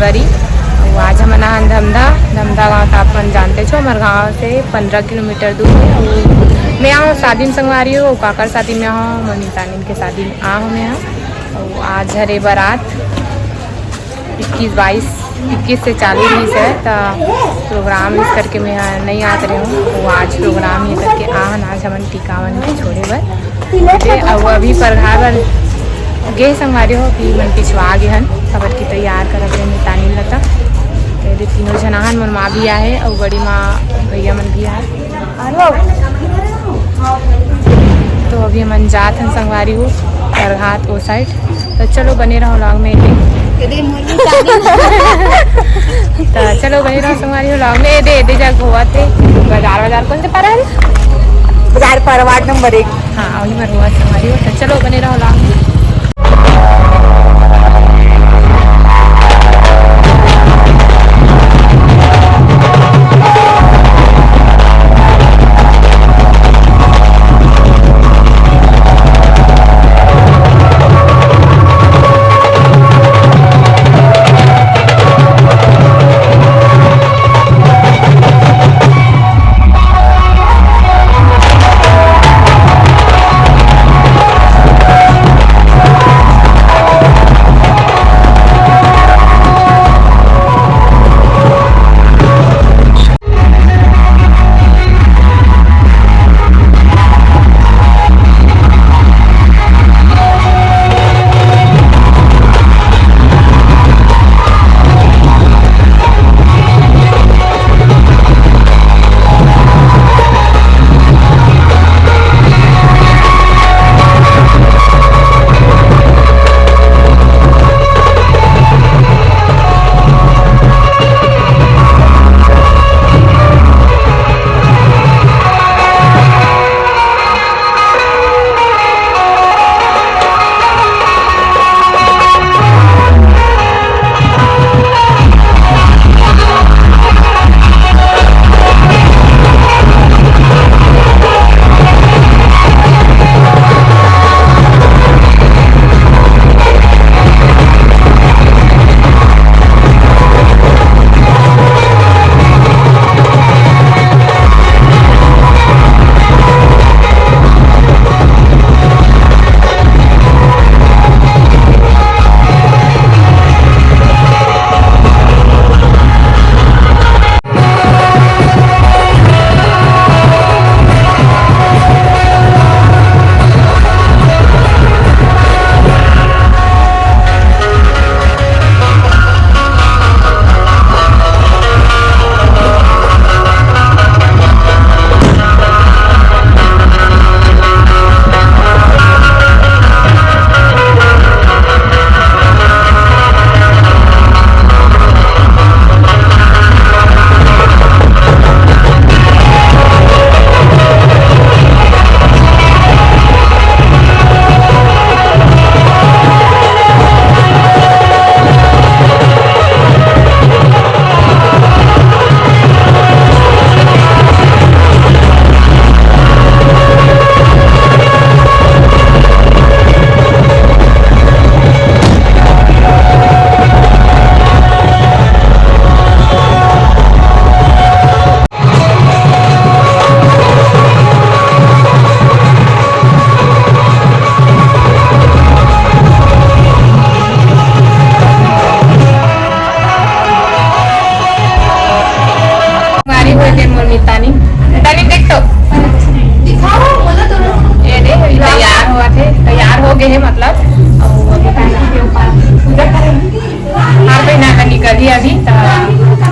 जनवरी। आज हम नहान धमधा गाँव तो आप जानते छो, हमारे गाँव से 15 किलोमीटर दूर है। और मैं यहाँ शादी में संगवारी हूँ, काकर शादी में आऊँ, मम्मी तानीम के शादी में आऊँ मैं यहाँ। और आज हरे बारात 21 से चालू हुई है, तो प्रोग्राम इस करके मैं नहीं आते रही हूँ। वो आज प्रोग्राम ये करके आहन आज हमन टिकावन के छोड़े बर और अभी परघा बर गे संगवारी हो कि मन पिछवा गे हन खबर की तैयार करब रहे तानी लता। तो तीनों जनाहन मन माँ भी आए और बड़ी माँ भैया मन भी आए। तो अभी हमन जात हन संगवारी हो परघात वो साइड। तो चलो बने रहो लॉग में तो चलो बने रहो संगवारी हो लॉग में। दे जग हुआ थे बाजार कौन से पर बाजार पर वार्ड नंबर 1। हाँ वही पर हुआ संगवारी हो। तो चलो बने रहो लॉग में।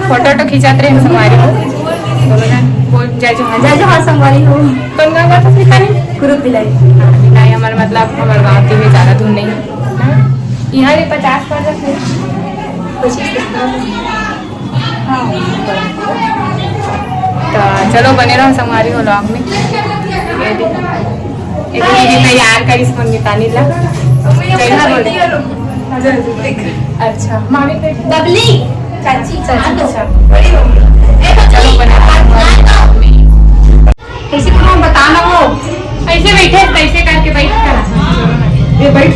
फोटो खिंचाते रहे संगवारी हो बोल जय जोहार संगवारी हो। कौन गाँव का सिखानी ग्रुप बिलाई। हाँ बिलाई हमारे मतलब हमारे गाँव की भी ज़्यादा दूर नहीं है, यहाँ भी 50% है। तो चलो बने रहो संगवारी हो लॉग में। तैयार करी मितानी ला। अच्छा मामी बबली चाची अच्छा चलो बने कैसे करो बताना हो। ऐसे बैठे कैसे करके बैठ ये बैठ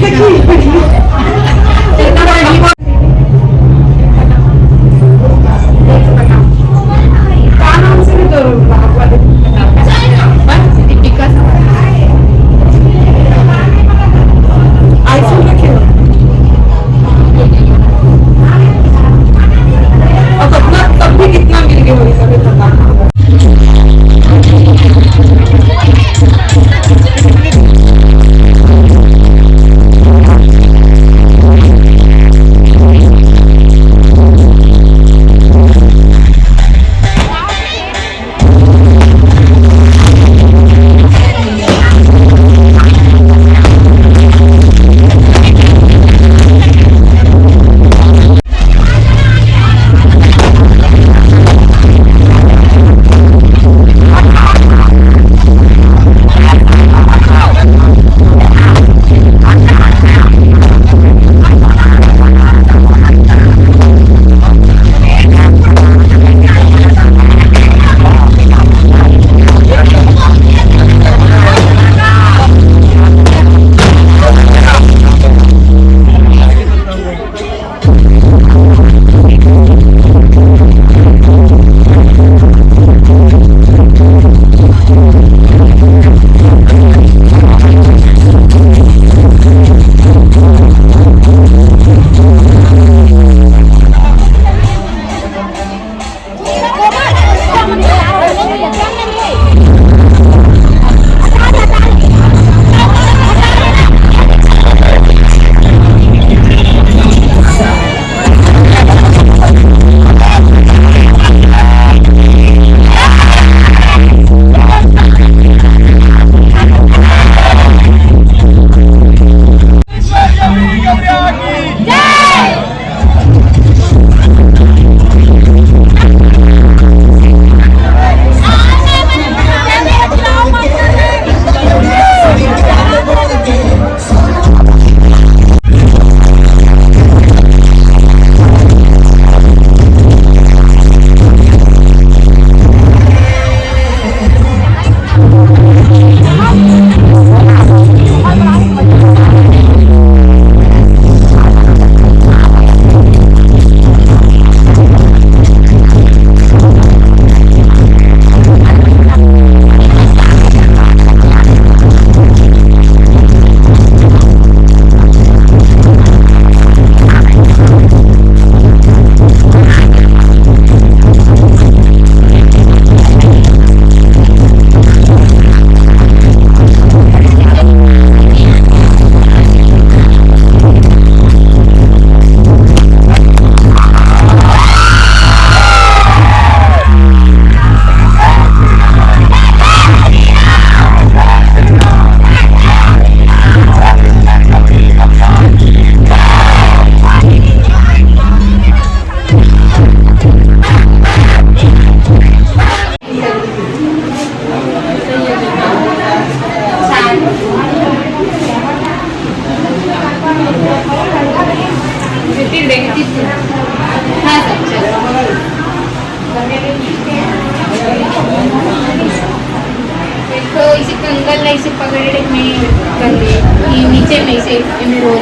ऐसे पकड़े में कर ले ये नीचे में से में रोल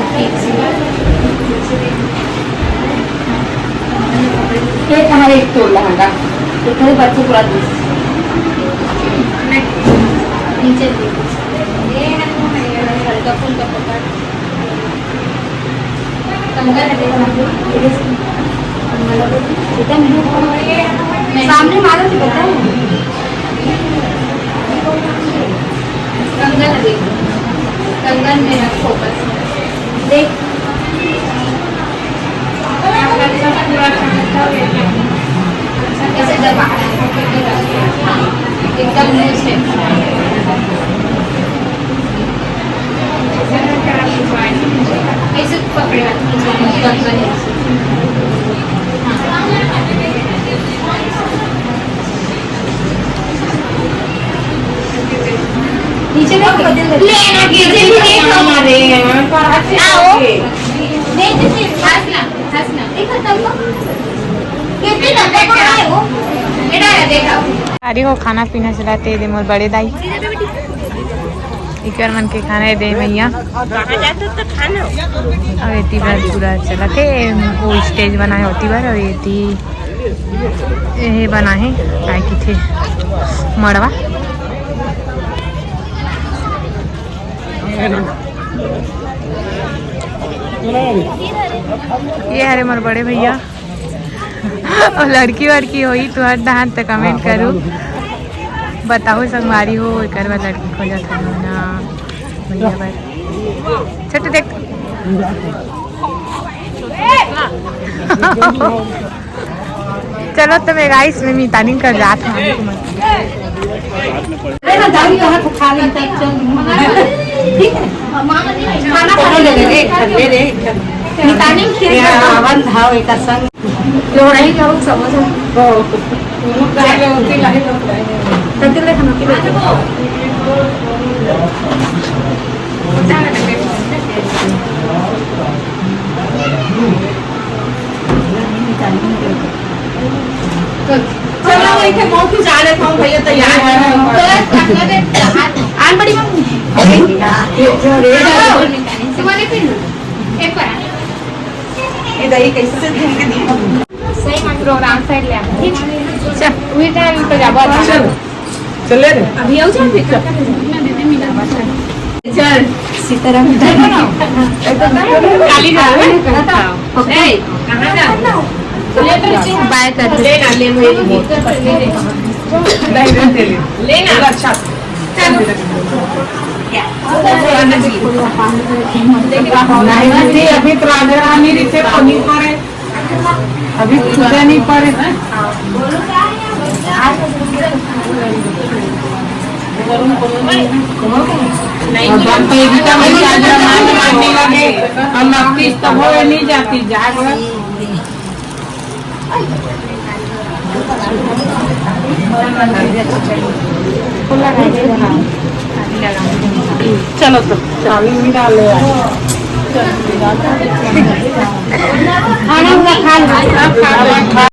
ये कहाँ एक तो लहंगा तो थोड़े बच्चे पूरा दूस नीचे ये हल्का फुल्का पकड़ कंगन सामने मारो तो पता है कंगन देख कंगन में रख फोकस देख ऐसे दबा एकदम लूज है ऐसे पकड़े नीचे में लेना नीचे भी देख हमारे आओ देख हंसना हंसना देखो तब कितने डब्बे को आए हो बेटा देखो अरे हो खाना पीना चलाते दे मोर बड़े दाई इकर मन के खाना दे भैया कहाँ जाते तो खाना और एती बार पूरा चलाते वो स्टेज बना है होती बार और एती ये बना है काय की थे मड़वा ये हरे मोर बड़े भैया और लड़की वड़की होई तो हर दहान तक कमेंट करो बताओ संगवारी हो एक बार लड़की खोजा था ना भैया बार छोटे देख चलो तो मैं गाइस में मीतानी कर जाता हूँ ना दारू यहाँ तो खा लेते हैं ठीक है खाना खा ले ले नितानी के आवन धाव एक संग लोड़ाई का वो समझ हो लोग जाके होती लाहे लोग तब ले खाना के चलो वही के बहुत ही जा रहे थे भैया तैयार है आन बड़ी मम्मी जो रे तुम्हारे पिन एक बार ये दही कैसे धन के दी सही मन प्रोग्राम साइड ले ठीक चल वही टाइम पे जाबो चले रे अभी आओ जा फिर दीदी मिला बस चल सीताराम खाली जा ए कहां जा बाय कर ले ना ले मेरी ले ना अच्छा नहीं अभी तो राजरानी से नहीं पड़े अभी पूजा नहीं पड़े हम किस्त हो नहीं जाती जाग चलो तो चाबी भी डाल ले खाना खा लो